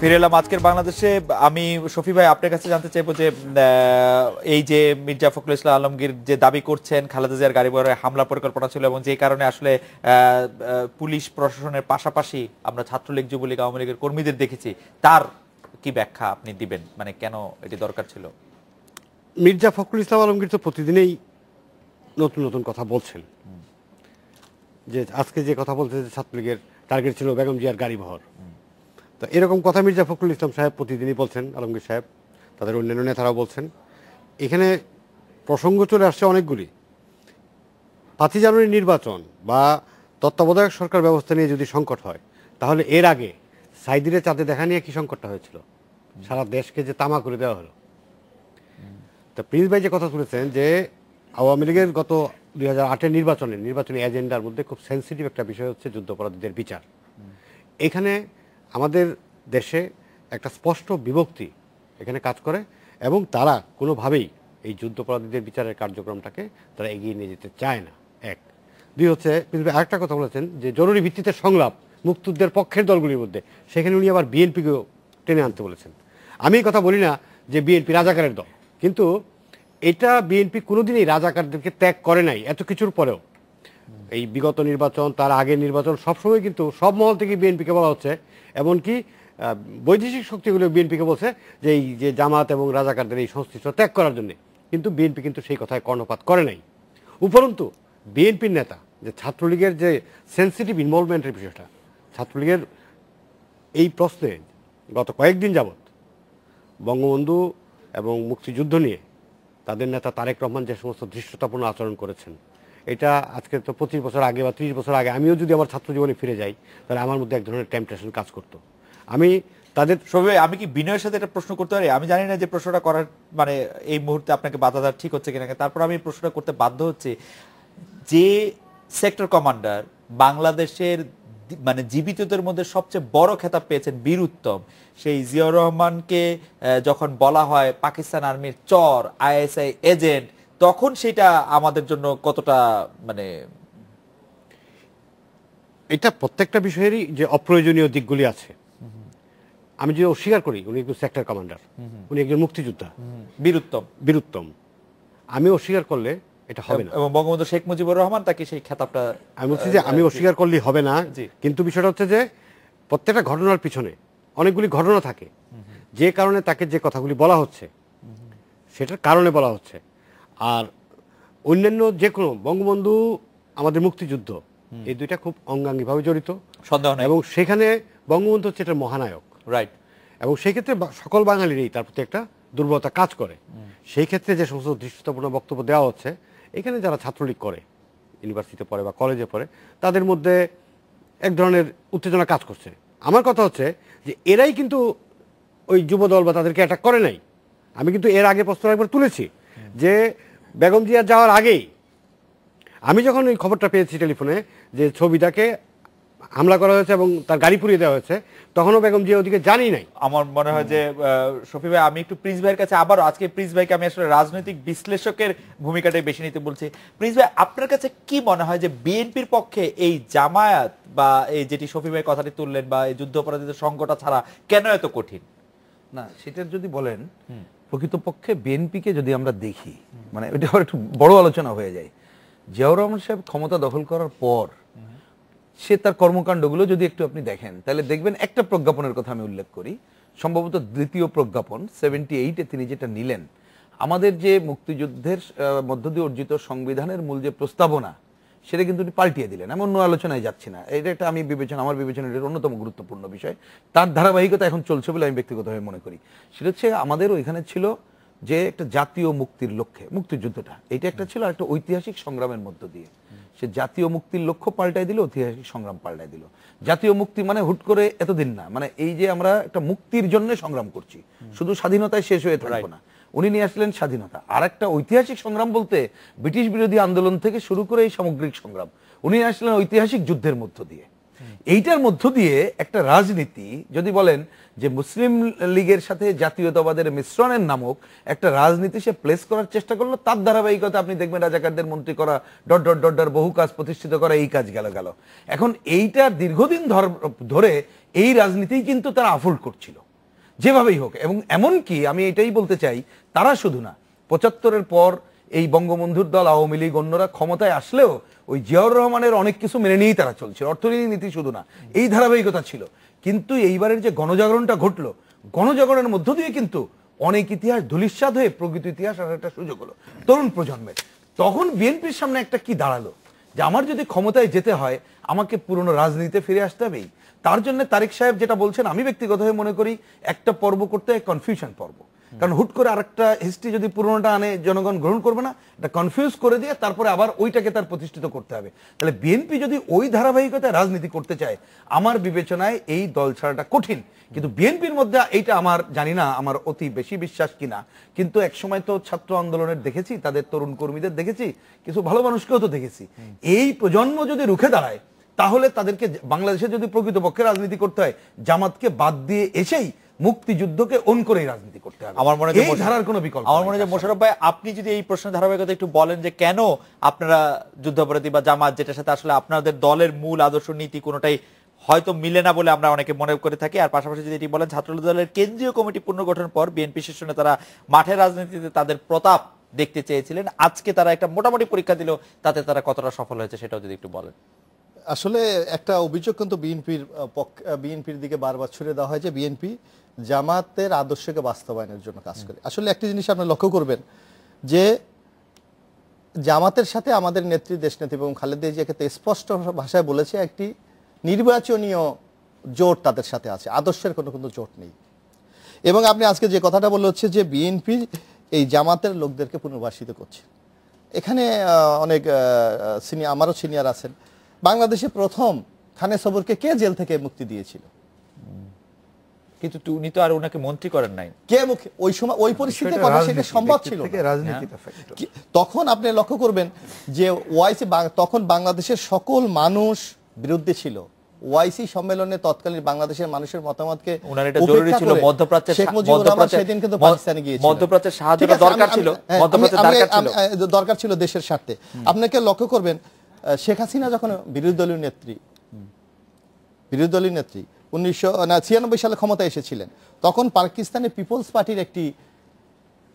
ফিরে এলাম আজকের বাংলাদেশে। আমি শফি ভাই আপনার কাছে জানতে চাইবো যে এই যে মির্জা ফখরুল ইসলাম আলমগীর যে দাবি করছেন খালেদা জিয়ার গাড়ি বহরে হামলা পরিকল্পনা ছিল এবং যে কারণে আসলে পুলিশ প্রশাসনের পাশাপাশি আমরা ছাত্রলীগ যুবলীগ আওয়ামী লীগের কর্মীদের দেখেছি, তার কি ব্যাখ্যা আপনি দিবেন? মানে কেন এটি দরকার ছিল? মির্জা ফখরুল ইসলাম আলমগীর তো প্রতিদিনই নতুন নতুন কথা বলছেন, যে আজকে যে কথা বলছে যে ছাত্রলীগের টার্গেট ছিল বেগম জিয়ার গাড়ি বহর। তো এরকম কথা মির্জা ফখরুল ইসলাম সাহেব প্রতিদিনই বলছেন, আলমগীর সাহেব তাদের অন্যান্য নেতারাও বলছেন। এখানে প্রসঙ্গ চলে আসছে অনেকগুলি। 5 জানুয়ারি নির্বাচন বা তত্ত্বাবধায়ক সরকার ব্যবস্থা নিয়ে যদি সংকট হয়, তাহলে এর আগে সাইদিরে চাঁদে দেখা নিয়ে কি সংকটটা হয়েছিল? সারা দেশকে যে তামা করে দেওয়া হলো। তা প্রিন্স ভাই যে কথা তুলেছেন যে আওয়ামী লীগের গত 2008-এর নির্বাচনী এজেন্ডার মধ্যে খুব সেন্সিটিভ একটা বিষয় হচ্ছে যুদ্ধাপরাধীদের বিচার। এখানে আমাদের দেশে একটা স্পষ্ট বিভক্তি এখানে কাজ করে এবং তারা কোনোভাবেই এই যুদ্ধাপরাধীদের বিচারের কার্যক্রমটাকে তারা এগিয়ে নিয়ে যেতে চায় না। 1, 2 হচ্ছে প্রিন্স ভাই আরেকটা কথা বলেছেন যে জরুরি ভিত্তিতে সংলাপ মুক্তিযুদ্ধের পক্ষের দলগুলির মধ্যে, সেখানে উনি আবার বিএনপিকেও টেনে আনতে বলেছেন। আমি এই কথা বলি না যে বিএনপি রাজাকারের দল, কিন্তু এটা বিএনপি কোনোদিনই রাজাকারদেরকে ত্যাগ করে নাই। এত কিছুর পরেও এই বিগত নির্বাচন, তার আগের নির্বাচন, সবসময় কিন্তু সব মহল থেকে বিএনপিকে বলা হচ্ছে, এমনকি বৈদেশিক শক্তিগুলো বিএনপিকে বলছে যে এই যে জামাত এবং রাজাকারদের এই সংশ্লিষ্ট ত্যাগ করার জন্য, কিন্তু বিএনপি কিন্তু সেই কথায় কর্ণপাত করে নাই। উপরন্তু বিএনপির নেতা যে ছাত্রলীগের যে সেন্সিটিভ ইনভলভমেন্টের বিষয়টা, ছাত্রলীগের এই প্রশ্নে গত কয়েকদিন যাবৎ বঙ্গবন্ধু এবং মুক্তিযুদ্ধ নিয়ে তাদের নেতা তারেক রহমান যে সমস্ত ধৃষ্টতাপূর্ণ আচরণ করেছেন, এটা আজকে তো 25 বছর আগে বা 30 বছর আগে আমিও যদি আমার ছাত্র জীবনে ফিরে যাই, তাহলে আমার মধ্যে এক ধরনের টেম্পটেশন কাজ করতো। আমি তাদের আমি কি বিনয়ের সাথে একটা প্রশ্ন করতে পারি? আমি জানি না যে প্রশ্নটা করার মানে এই মুহূর্তে আপনাকে বাধা দেওয়া ঠিক হচ্ছে কিনা, তারপর আমি প্রশ্নটা করতে বাধ্য হচ্ছি। যে সেক্টর কমান্ডার বাংলাদেশের মানে জীবিতদের মধ্যে সবচেয়ে বড় খেতাব পেয়েছেন বীরুত্তম, সেই জিয়াউর রহমানকে যখন বলা হয় পাকিস্তান আর্মির চর, আইএসআই এজেন্ট, তখন সেটা আমাদের জন্য কতটা মানে এটা প্রত্যেকটা বিষয়েরই যে অপ্রয়োজনীয় দিকগুলি আছে। আমি যে অস্বীকার করি উনি একজন সেক্টর কমান্ডার, উনি একজন মুক্তিযোদ্ধা, বীরুত্তম, আমি অস্বীকার করলে এটা হবে না। এবং বঙ্গবন্ধু শেখ মুজিবুর রহমান তাকে সেই খেতাবটা, আমি বলছি যে আমি অস্বীকার করলেই হবে না, কিন্তু বিষয়টা হচ্ছে যে প্রত্যেকটা ঘটনার পিছনে অনেকগুলি ঘটনা থাকে, যে কারণে তাকে যে কথাগুলি বলা হচ্ছে সেটার কারণে বলা হচ্ছে। আর অন্যান্য যে কোনো বঙ্গবন্ধু, আমাদের মুক্তিযুদ্ধ, এই দুইটা খুব অঙ্গাঙ্গিভাবে জড়িত, সন্দেহ নেই। এবং সেখানে বঙ্গবন্ধু হচ্ছে এটা মহানায়ক, রাইট। এবং সেই ক্ষেত্রে সকল বাঙালিরই তার প্রতি একটা দুর্বলতা কাজ করে। সেই ক্ষেত্রে যে সমস্ত দৃশ্যতাপূর্ণ বক্তব্য দেওয়া হচ্ছে, এখানে যারা ছাত্রলীগ করে, ইউনিভার্সিটিতে পড়ে বা কলেজে পড়ে, তাদের মধ্যে এক ধরনের উত্তেজনা কাজ করছে। আমার কথা হচ্ছে যে এরাই কিন্তু ওই যুবদল বা তাদেরকে অ্যাটাক করে নাই। আমি কিন্তু এর আগে প্রশ্ন একবার তুলেছি যে বেগম জিয়া যাওয়ার আগেই আমি যখন ওই খবরটা পেয়েছি টেলিফোনে যে ছবিটাকে হামলা করা হয়েছে এবং তার গাড়ি পুড়িয়ে দেওয়া হয়েছে, তখনও বেগম জিয়া ওদিকে জানি নাই। আমার মনে হয় যে শফি ভাই, আমি একটু প্রিন্স ভাইয়ের কাছে আবার, আজকে প্রিন্স ভাইকে আমি আসলে রাজনৈতিক বিশ্লেষকের ভূমিকাটাই বেশি নিতে বলছি। প্রিন্স ভাই, আপনার কাছে কি মনে হয় যে বিএনপির পক্ষে এই জামায়াত বা এই যেটি শফি ভাই কথাটি তুললেন বা এই যুদ্ধাপরাধীদের সংকটটা ছাড়া কেন এত কঠিন? না, সেটার যদি বলেন প্রকৃতপক্ষে বিএনপিকে যদি আমরা দেখি, মানে এটা একটু বড় আলোচনা হয়ে যায়। জিয়াউর রহমান সাহেব ক্ষমতা দখল করার পর সে তার কর্মকাণ্ডগুলো যদি একটু আপনি দেখেন, তাহলে দেখবেন একটা প্রজ্ঞাপনের কথা আমি উল্লেখ করি, সম্ভবত দ্বিতীয় প্রজ্ঞাপন 78-এ তিনি যেটা নিলেন, আমাদের যে মুক্তিযুদ্ধের মধ্য দিয়ে অর্জিত সংবিধানের মূল যে প্রস্তাবনা, সেটা কিন্তু উনি পাল্টিয়ে দিলেন। আমি অন্য আলোচনায় যাচ্ছি না, এটা একটা আমি আমার বিবেচনা এটার অন্যতম গুরুত্বপূর্ণ বিষয়। তার ধারাবাহিকতা এখন চলছে বলে আমি ব্যক্তিগতভাবে মনে করি। সেটা হচ্ছে আমাদের ওইখানে ছিল যে একটা জাতীয় মুক্তির লক্ষ্যে মুক্তিযুদ্ধটা, এটা একটা ছিল একটা ঐতিহাসিক সংগ্রামের মধ্য দিয়ে সে জাতীয় মুক্তির লক্ষ্য পাল্টাই দিল, ঐতিহাসিক সংগ্রাম পাল্টাই দিল। জাতীয় মুক্তি মানে হুট করে এতদিন না, মানে এই যে আমরা একটা মুক্তির জন্য সংগ্রাম করছি, শুধু স্বাধীনতায় শেষ হয়ে থাকবো না। উনি নিয়ে আসলেন স্বাধীনতা, আর একটা ঐতিহাসিক সংগ্রাম বলতে ব্রিটিশ বিরোধী আন্দোলন থেকে শুরু করে এই সামগ্রিক সংগ্রাম উনি আসলেন ঐতিহাসিক যুদ্ধের মধ্য দিয়ে। এইটার মধ্য দিয়ে একটা রাজনীতি, যদি বলেন যে মুসলিম লীগের সাথে জাতীয়তাবাদের মিশ্রণের নামক একটা রাজনীতি সে প্লেস করার চেষ্টা করলো, তার ধারাবাহিকতা আপনি দেখবেন রাজাকারদের মন্ত্রী করা, ডট ডট ডট ডট বহু কাজ প্রতিষ্ঠিত করা, এই কাজ গেল। এখন এইটা দীর্ঘদিন ধরে এই রাজনীতি কিন্তু তারা আফোল্ড করছিল। যেভাবেই হোক। এবং এমনকি আমি এটাই বলতে চাই, তারা শুধু না, ৭৫-এর পর এই বঙ্গবন্ধুর দল, আওয়ামী লীগ, অন্যরা ক্ষমতায় আসলেও ওই জিয়াউর রহমানের অনেক কিছু মেনে নিয়েই তারা চলছে, অর্থনীতি শুধু না, এই ধারাবাহিকতা ছিল। কিন্তু এইবারের যে গণজাগরণটা ঘটলো, গণজাগরণের মধ্য দিয়ে কিন্তু অনেক ইতিহাস ধূলিসাৎ হয়ে প্রকৃত ইতিহাস আর একটা সুযোগ হলো তরুণ প্রজন্মের। তখন বিএনপির সামনে একটা কি দাঁড়ালো, যে আমার যদি ক্ষমতায় যেতে হয় আমাকে পুরনো রাজনীতিতে ফিরে আসতে হবেই। তার জন্য তারেক সাহেব যেটা বলছেন, আমি ব্যক্তিগতভাবে মনে করি একটা পর্ব করতে হয় কনফিউশন পর্ব। কারণ হুট করে আরেকটা হিস্ট্রি যদি পুরোনোটা আনে, জনগণ গ্রহণ করবে না, এটা কনফিউজ করে দিয়ে তারপরে আবার ওইটাকে তার প্রতিষ্ঠিত করতে হবে। তাহলে বিএনপি যদি ওই ধারাবাহিকতায় রাজনীতি করতে চায়, আমার বিবেচনায় এই দল ছাড়াটা কঠিন। কিন্তু বিএনপির মধ্যে এইটা আমার জানি না, আমার অতি বেশি বিশ্বাস কিনা, কিন্তু একসময় তো ছাত্র আন্দোলনের দেখেছি, তাদের তরুণ কর্মীদের দেখেছি, কিছু ভালো মানুষকেও তো দেখেছি। এই প্রজন্ম যদি রুখে দাঁড়ায়, তাহলে তাদেরকে বাংলাদেশে যদি প্রকৃতপক্ষে রাজনীতি করতে হয়, জামাতকে বাদ দিয়ে এসেই মুক্তিযুদ্ধকে অন করেই রাজনীতি করতে হবে। আমার মনে হয় ধারার কোনো বিকল্প আমার মনে হয় মোশাররফ ভাই, আপনি যদি এই প্রশ্নের ধারাবাহিকতা একটু বলেন যে কেন আপনারা যুদ্ধাপরাধী বা জামাত, যেটার সাথে আসলে আপনাদের দলের মূল আদর্শ নীতি কোনোটাই হয়তো মিলে না বলে আমরা অনেকে মনে করে থাকি। আর পাশাপাশি যদি এটি বলেন, ছাত্র দলের কেন্দ্রীয় কমিটি পুনর্গঠনের পর বিএনপি শীর্ষ নেতারা মাঠের রাজনীতিতে তাদের প্রতাপ দেখতে চেয়েছিলেন, আজকে তারা একটা মোটামুটি পরীক্ষা দিল, তাতে তারা কতটা সফল হয়েছে সেটাও যদি একটু বলেন। আসলে একটা অভিযোগ কিন্তু বিএনপির দিকে বারবার ছুড়ে দেওয়া হয় যে বিএনপি জামাতের আদর্শকে বাস্তবায়নের জন্য কাজ করে। আসলে একটি জিনিস আপনি লক্ষ্য করবেন যে জামাতের সাথে আমাদের নেত্রী, দেশনেত্রী এবং খালেদা জিয়া ক্ষেত্রে স্পষ্ট ভাষায় বলেছে একটি নির্বাচনীয় জোট তাদের সাথে আছে, আদর্শের কোনো জোট নেই। এবং আপনি আজকে যে কথাটা বললে হচ্ছে যে বিএনপি এই জামাতের লোকদেরকে পুনর্বাসিত করছে। এখানে অনেক আমারও সিনিয়র আছেন। বাংলাদেশে প্রথম খানে সবরকে কে জেল থেকে মুক্তি দিয়েছিল? কিন্তু উনি তো আর ওনাকে মন্ত্রী করেন নাই। কে মুখে ওই সময় ওই পরিস্থিতিতে কথা সেটা সম্ভব ছিল না। তখন আপনি লক্ষ্য করবেন যে ওয়াইসি, তখন বাংলাদেশের সকল মানুষ বিরুদ্ধে ছিল। ওয়াইসি সম্মেলনে তৎকালীন বাংলাদেশের মানুষের মতামতকে ওনার এটা জরুরি ছিল, মধ্যপ্রাচ্যের শেখ মুজিবুর রহমান সেদিন কিন্তু পাকিস্তানে গিয়েছিলেন, মধ্যপ্রাচ্যের সাহায্য দরকার ছিল, দরকার ছিল দেশের স্বার্থে। আপনাকে লক্ষ্য করবেন শেখ হাসিনা যখন বিরোধী দলীয় নেত্রী 1996 সালে ক্ষমতায় এসেছিলেন, তখন পাকিস্তানের পিপলস পার্টির একটি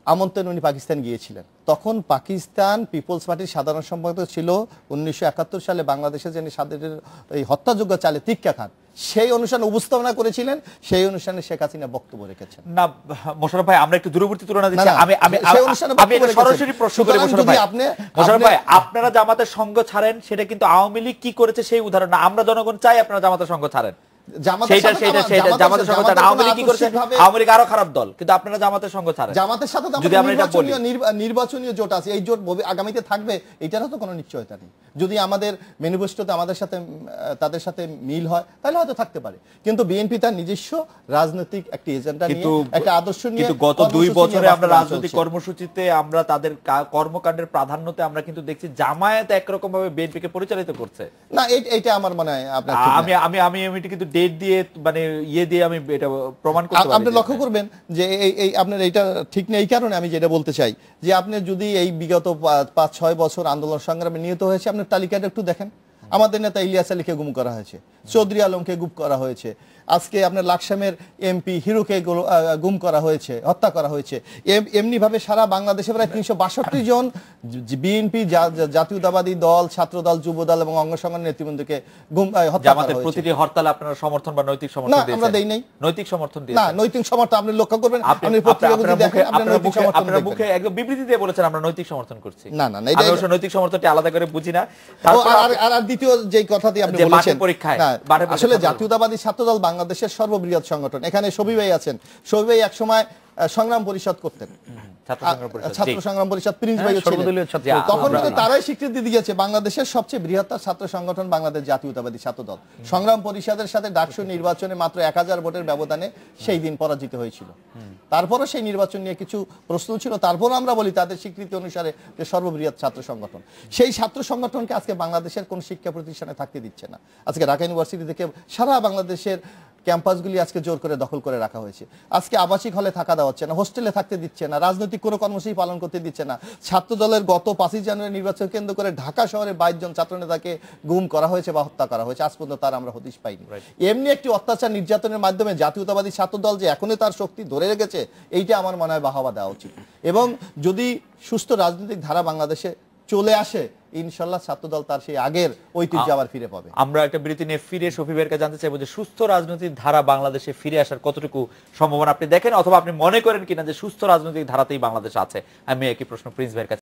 আমন্ত্রণ উনি পাকিস্তান গিয়েছিলেন। তখন পাকিস্তান পিপলস পার্টির সাধারণ সম্পাদক ছিল 1971 সালে বাংলাদেশে যিনি স্বাধীনের এই হত্যাযোগ্য চালে তিক্কা খান, সেই অনুষ্ঠানে উপস্থাপনা করেছিলেন, সেই অনুষ্ঠানে শেখ হাসিনা বক্তব্য রেখেছেন। না মোশাররফ ভাই, আমরা একটু দূরবর্তী তুলনা দিচ্ছি। আমি সরাসরি প্রশ্ন করি মোশাররফ ভাই, আপনারা জামাতের সঙ্গ ছাড়েন, সেটা কিন্তু আওয়ামী লীগ কি করেছে সেই উদাহরণ না। আমরা জনগণ চাই আপনারা জামাতের সঙ্গ ছাড়েন, আরো খারাপ দল, কিন্তু আপনারা জামাতের সঙ্গে ছাড়েন। জামাতের সাথে নির্বাচনীয় জোট আছে, এই জোট আগামীতে থাকবে, এটারও তো কোনো নিশ্চয়তা নেই। যদি আমাদের ম্যানিফেস্টোতে আমাদের সাথে তাদের সাথে মিল হয় তাহলে হয়তো থাকতে পারে, কিন্তু বিএনপি তার নিজস্ব রাজনৈতিক একটি এজেন্ডা নিয়ে, একটা আদর্শ নিয়ে, কিন্তু গত 2 বছরে আমরা রাজনৈতিক কর্মসূচিতে, আমরা তাদের কর্মকাণ্ডের প্রাধান্যতে আমরা কিন্তু দেখছি জামায়াত একরকম ভাবে বিএনপিকে পরিচালিত করছে। না, এইটা আমার মনে হয় আপনার, আমি কিন্তু ডেট দিয়ে মানে দিয়ে আমি এটা প্রমাণ করতে পারি। আপনি লক্ষ্য করবেন যে এই আপনার এটা ঠিক নেই। এই কারণে আমি যেটা বলতে চাই যে আপনি যদি এই বিগত 5-6 বছর আন্দোলন সংগ্রামে নিহত হয়েছে, আপনার তালিকাটা একটু দেখেন। আমাদের নেতা ইলিয়াস আলীকে গুম করা হয়েছে, চৌধুরী আলমকে গুম করা হয়েছে, আজকে আপনার লাকসামের এমপি হিরোকে গুম করা হয়েছে, হত্যা করা হয়েছে। এমনি ভাবে সারা বাংলাদেশে প্রায় 362 জন বিএনপি, জাতীয়তাবাদী দল, ছাত্র দল, যুব দল এবং অঙ্গ সংগঠনের নেতৃবৃন্দকে হত্যা করা হয়েছে। প্রতিটি হরতালে আপনারা সমর্থন বা নৈতিক সমর্থন দিয়েছেন? না, আমরা দেই নাই। নৈতিক সমর্থন দিয়েছেন? না, নৈতিক সমর্থন আপনি লক্ষ্য করবেন, আপনি পত্রিকা যদি দেখেন আপনি নৈতিক সমর্থন দেখবেন। আপনারা মুখে একদম বিবৃতি দিয়ে বলেছেন আমরা নৈতিক সমর্থন করছি। না, আমি অবশ্য নৈতিক সমর্থনটি আলাদা করে বুঝি না। আর দ্বিতীয় যে কথাটি আপনি বলেছেন, আসলে জাতীয়তাবাদী ছাত্রদল বাংলাদেশের সর্ববৃহৎ সংগঠন। এখানে শফি ভাই আছেন, শফি ভাই একসময় সংগ্রাম পরিষদ করতেন, ছাত্র সংগ্রাম পরিষদ, প্রিন্স ভাই ছিলেন। তখন কিন্তু তারাই স্বীকৃতি দিয়েছে বাংলাদেশের সবচেয়ে বৃহত্তর ছাত্র সংগঠন বাংলাদেশ জাতীয়তাবাদী ছাত্রদল। সংগ্রাম পরিষদের সাথে ডাকসু নির্বাচনে মাত্র 1000 ভোটের ব্যবধানে সেই দিন পরাজিত হয়েছিল। তারপরও সেই নির্বাচন নিয়ে কিছু প্রশ্ন ছিল, তারপরও আমরা বলি তাদের স্বীকৃতি অনুসারে যে সর্ববৃহৎ ছাত্র সংগঠন। সেই ছাত্র সংগঠনকে আজকে বাংলাদেশের কোন শিক্ষা প্রতিষ্ঠানে থাকতে দিচ্ছে না। আজকে ঢাকা ইউনিভার্সিটি থেকে সারা বাংলাদেশের ক্যাম্পাসগুলি আজকে জোর করে দখল করে রাখা হয়েছে। আজকে আবাসিক হলে থাকা দেওয়া হচ্ছে না, হোস্টেলে থাকতে দিচ্ছে না, রাজনৈতিক কোনো কর্মসূচি পালন করতে দিচ্ছে না। ছাত্র দলের গত 5 জানুয়ারি নির্বাচন কেন্দ্র করে ঢাকা শহরে 22 জন ছাত্রনেতাকে গুম করা হয়েছে বা হত্যা করা হয়েছে, আজ পর্যন্ত তার আমরা হদিশ পাইনি। এমনি একটি অত্যাচার নির্যাতনের মাধ্যমে জাতীয়তাবাদী ছাত্র দল যে এখনো তার শক্তি ধরে রেখেছে, এইটা আমার মনে হয় বাহবা দেওয়া উচিত। এবং যদি সুস্থ রাজনৈতিক ধারা বাংলাদেশে চলে আসে, ইনশাল্লাহ ছাত্রদল তার সেই আগের ঐতিহ্য আবার ফিরে পাবে। আমরা একটা বিরতি নিয়ে ফিরে শফি ভাইয়ের কাছে জানতে চাইবো যে সুস্থ রাজনৈতিক ধারা বাংলাদেশে ফিরে আসার কতটুকু সম্ভাবনা আপনি দেখেন, অথবা আপনি মনে করেন কিনা যে সুস্থ রাজনৈতিক ধারাতেই বাংলাদেশ আছে। আমি একই প্রশ্ন প্রিন্স ভাইয়ের কাছে